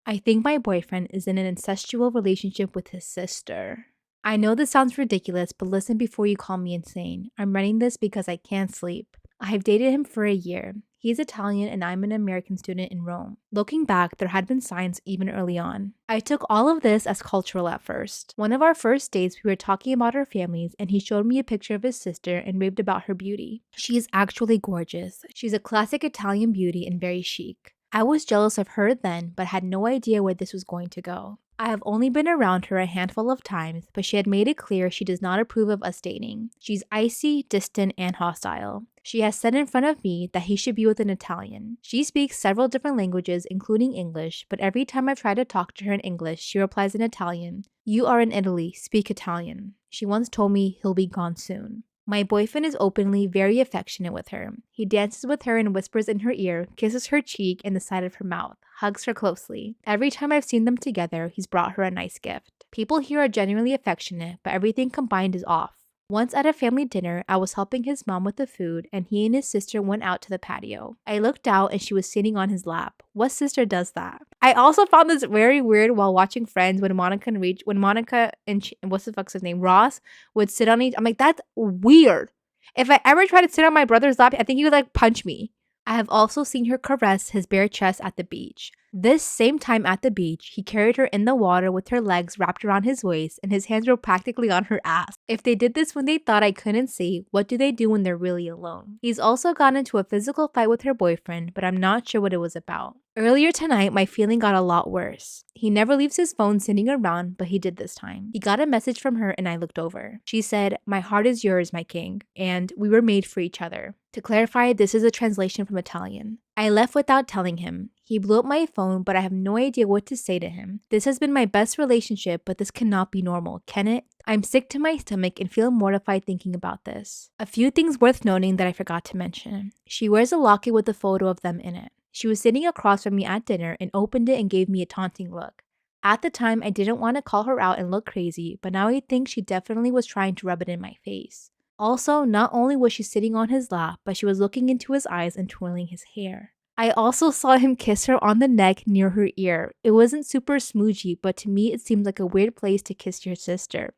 I think my boyfriend is in an incestual relationship with his sister. I know this sounds ridiculous, but listen before you call me insane. I'm writing this because I can't sleep. I have dated him for a year. He's Italian and I'm an American student in Rome. Looking back, there had been signs even early on. I took all of this as cultural at first. One of our first dates, we were talking about our families and he showed me a picture of his sister and raved about her beauty. She is actually gorgeous. She's a classic Italian beauty and very chic. I was jealous of her then, but had no idea where this was going to go. I have only been around her a handful of times, but she had made it clear she does not approve of us dating. She's icy, distant, and hostile. She has said in front of me that he should be with an Italian. She speaks several different languages, including English, but every time I've tried to talk to her in English, she replies in Italian. You are in Italy, speak Italian. She once told me he'll be gone soon. My boyfriend is openly very affectionate with her. He dances with her and whispers in her ear, kisses her cheek and the side of her mouth, hugs her closely. Every time I've seen them together, he's brought her a nice gift. People here are genuinely affectionate, but everything combined is off. Once at a family dinner, I was helping his mom with the food and he and his sister went out to the patio. I looked out and she was sitting on his lap. What sister does that? I also found this very weird while watching Friends when Monica and what's the fuck's his name? Ross would sit on each. I'm like, that's weird. If I ever try to sit on my brother's lap, I think he would like punch me. I have also seen her caress his bare chest at the beach. This same time at the beach, he carried her in the water with her legs wrapped around his waist and his hands were practically on her ass. If they did this when they thought I couldn't see, what do they do when they're really alone? He's also gotten into a physical fight with her boyfriend, but I'm not sure what it was about. Earlier tonight, my feeling got a lot worse. He never leaves his phone sitting around, but he did this time. He got a message from her and I looked over. She said, "My heart is yours, my king," and "We were made for each other." To clarify, this is a translation from Italian. I left without telling him. He blew up my phone, but I have no idea what to say to him. This has been my best relationship, but this cannot be normal, can it? I'm sick to my stomach and feel mortified thinking about this. A few things worth noting that I forgot to mention. She wears a locket with a photo of them in it. She was sitting across from me at dinner and opened it and gave me a taunting look. At the time, I didn't want to call her out and look crazy, but now I think she definitely was trying to rub it in my face. Also, not only was she sitting on his lap, but she was looking into his eyes and twirling his hair. I also saw him kiss her on the neck near her ear. It wasn't super smoochy, but to me it seemed like a weird place to kiss your sister.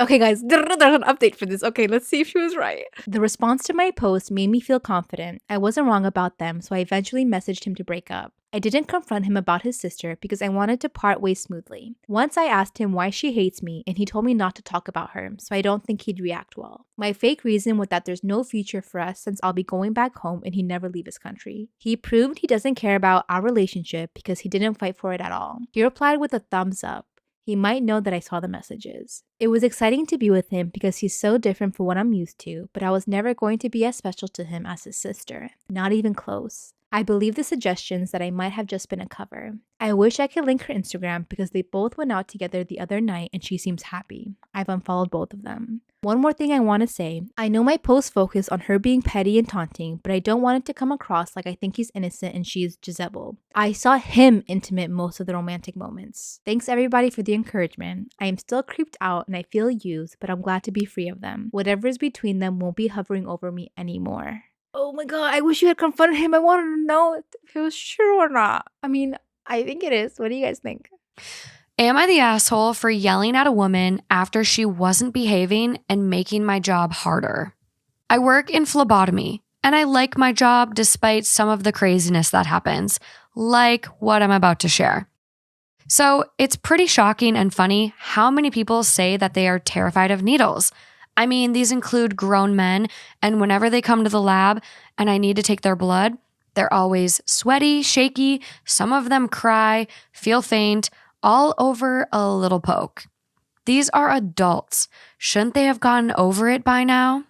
Okay guys, there's an update for this. Okay, let's see if she was right. The response to my post made me feel confident. I wasn't wrong about them, so I eventually messaged him to break up. I didn't confront him about his sister because I wanted to part ways smoothly. Once I asked him why she hates me and he told me not to talk about her, so I don't think he'd react well. My fake reason was that there's no future for us since I'll be going back home and he'd never leave his country. He proved he doesn't care about our relationship because he didn't fight for it at all. He replied with a thumbs up. He might know that I saw the messages. It was exciting to be with him because he's so different from what I'm used to, but I was never going to be as special to him as his sister. Not even close. I believe the suggestions that I might have just been a cover. I wish I could link her Instagram because they both went out together the other night and she seems happy. I've unfollowed both of them. One more thing I want to say. I know my post focus on her being petty and taunting, but I don't want it to come across like I think he's innocent and she's Jezebel. I saw him intimate most of the romantic moments. Thanks everybody for the encouragement. I am still creeped out and I feel used, but I'm glad to be free of them. Whatever is between them won't be hovering over me anymore. Oh my god, I wish you had confronted him. I wanted to know if it was true or not. I mean, I think it is. What do you guys think? Am I the asshole for yelling at a woman after she wasn't behaving and making my job harder? I work in phlebotomy, and I like my job despite some of the craziness that happens, like what I'm about to share. So it's pretty shocking and funny how many people say that they are terrified of needles. I mean, these include grown men, and whenever they come to the lab and I need to take their blood, they're always sweaty, shaky, some of them cry, feel faint, all over a little poke. These are adults. Shouldn't they have gotten over it by now?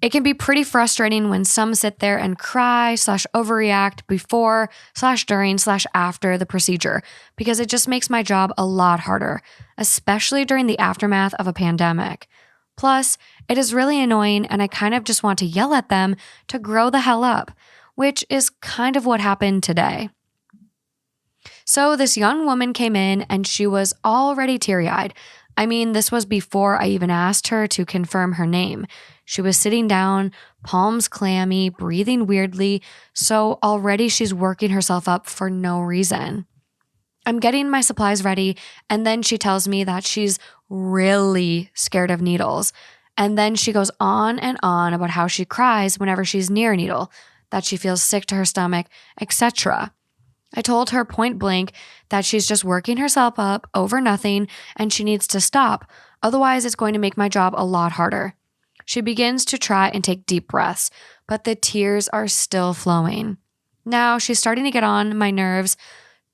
It can be pretty frustrating when some sit there and cry/overreact before/during/after the procedure because it just makes my job a lot harder, especially during the aftermath of a pandemic. Plus, it is really annoying and I kind of just want to yell at them to grow the hell up, which is kind of what happened today. So this young woman came in and she was already teary-eyed. I mean, this was before I even asked her to confirm her name. She was sitting down, palms clammy, breathing weirdly, so already she's working herself up for no reason. I'm getting my supplies ready, and then she tells me that she's really scared of needles. And then she goes on and on about how she cries whenever she's near a needle, that she feels sick to her stomach, etc. I told her point blank that she's just working herself up over nothing and she needs to stop. Otherwise, it's going to make my job a lot harder. She begins to try and take deep breaths, but the tears are still flowing. Now she's starting to get on my nerves.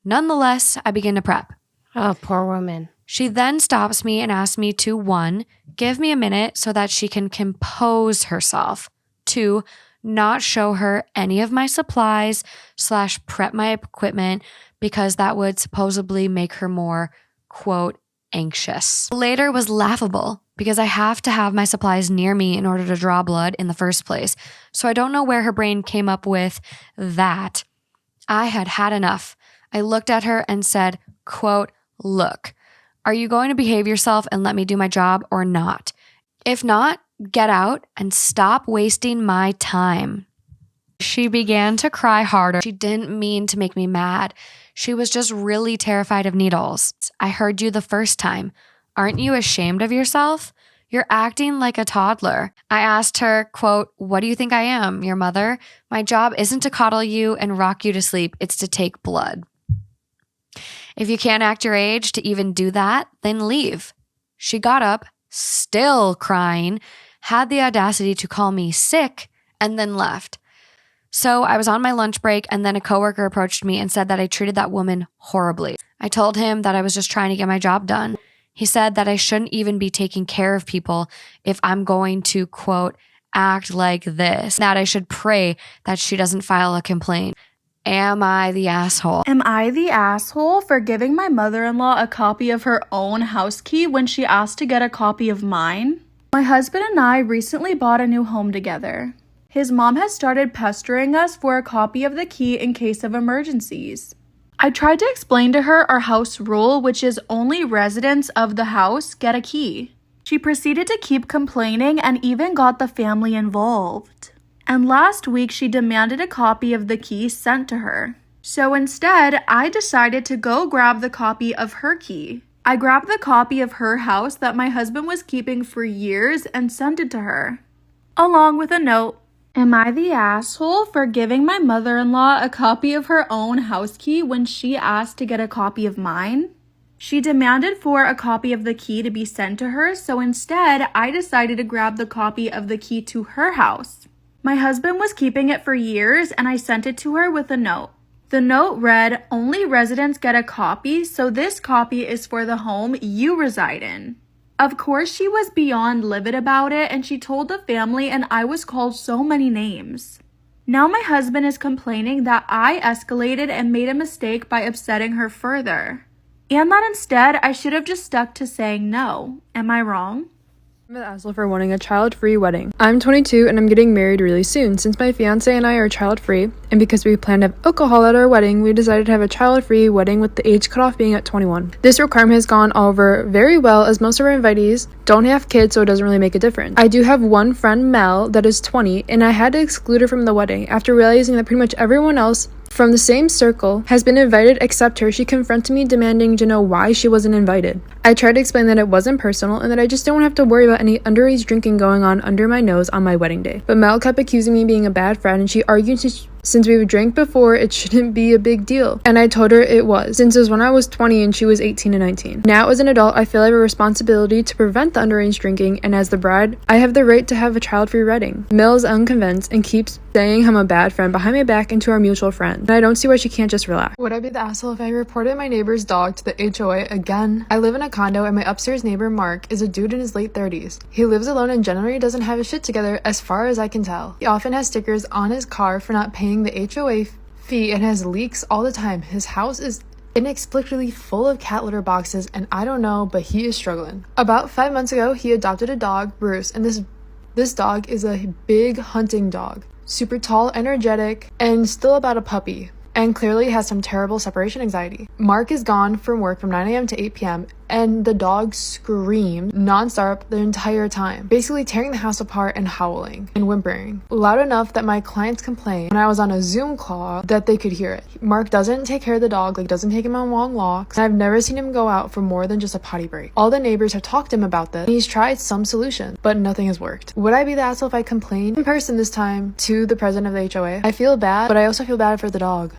Nonetheless, I begin to prep. Oh, poor woman. She then stops me and asks me to 1, give me a minute so that she can compose herself. 2, not show her any of my supplies / prep my equipment because that would supposedly make her more, quote, anxious. Later was laughable because I have to have my supplies near me in order to draw blood in the first place. So I don't know where her brain came up with that. I had had enough. I looked at her and said, quote, look, are you going to behave yourself and let me do my job or not? If not, get out and stop wasting my time. She began to cry harder. She didn't mean to make me mad. She was just really terrified of needles. I heard you the first time. Aren't you ashamed of yourself? You're acting like a toddler. I asked her, quote, what do you think I am, your mother? My job isn't to coddle you and rock you to sleep. It's to take blood. If you can't act your age to even do that, then leave. She got up, still crying, had the audacity to call me sick, and then left. So I was on my lunch break, and then a coworker approached me and said that I treated that woman horribly. I told him that I was just trying to get my job done. He said that I shouldn't even be taking care of people if I'm going to, quote, act like this, that I should pray that she doesn't file a complaint. Am I the asshole? Am I the asshole for giving my mother-in-law a copy of her own house key when she asked to get a copy of mine? My husband and I recently bought a new home together. His mom has started pestering us for a copy of the key in case of emergencies. I tried to explain to her our house rule, which is only residents of the house get a key. She proceeded to keep complaining and even got the family involved. And last week she demanded a copy of the key sent to her. So instead, I decided to go grab the copy of her key. I grabbed the copy of her house that my husband was keeping for years and sent it to her, along with a note. Am I the asshole for giving my mother-in-law a copy of her own house key when she asked to get a copy of mine? She demanded for a copy of the key to be sent to her, so instead, I decided to grab the copy of the key to her house. My husband was keeping it for years, and I sent it to her with a note. The note read, only residents get a copy, so this copy is for the home you reside in. Of course, she was beyond livid about it, and she told the family, and I was called so many names. Now my husband is complaining that I escalated and made a mistake by upsetting her further. And that instead, I should have just stuck to saying no. Am I wrong? I'm the asshole for wanting a child-free wedding. I'm 22 and I'm getting married really soon. Since my fiance and I are child-free, and because we plan to have alcohol at our wedding, we decided to have a child-free wedding with the age cutoff being at 21. This requirement has gone over very well as most of our invitees don't have kids, so it doesn't really make a difference. I do have one friend, Mel, that is 20, and I had to exclude her from the wedding. After realizing that pretty much everyone else from the same circle has been invited except her, she confronted me demanding to know why she wasn't invited. I tried to explain that it wasn't personal and that I just don't have to worry about any underage drinking going on under my nose on my wedding day. But Mel kept accusing me of being a bad friend, and she argued since we've drank before, it shouldn't be a big deal. And I told her it was, since it was when I was 20 and she was 18 and 19. Now as an adult, I feel I have a responsibility to prevent the underage drinking, and as the bride, I have the right to have a child-free wedding. Mel is unconvinced and keeps saying I'm a bad friend behind my back and to our mutual friend. And I don't see why she can't just relax. Would I be the asshole if I reported my neighbor's dog to the HOA again? I live in a condo and my upstairs neighbor, Mark, is a dude in his late 30s. He lives alone and generally doesn't have his shit together as far as I can tell. He often has stickers on his car for not paying the HOA fee and has leaks all the time. His house is inexplicably full of cat litter boxes, and I don't know, but he is struggling. About 5 months ago, he adopted a dog, Bruce, and this dog is a big hunting dog. Super tall, energetic, and still about a puppy, and clearly has some terrible separation anxiety. Mark is gone from work from 9 a.m. to 8 p.m. and the dog screamed nonstop the entire time, basically tearing the house apart and howling and whimpering loud enough that my clients complained when I was on a Zoom call that they could hear it. Mark doesn't take care of the dog, doesn't take him on long walks, and I've never seen him go out for more than just a potty break. All the neighbors have talked to him about this, and he's tried some solution, but nothing has worked. Would I be the asshole if I complained in person this time to the president of the HOA? I feel bad, but I also feel bad for the dog.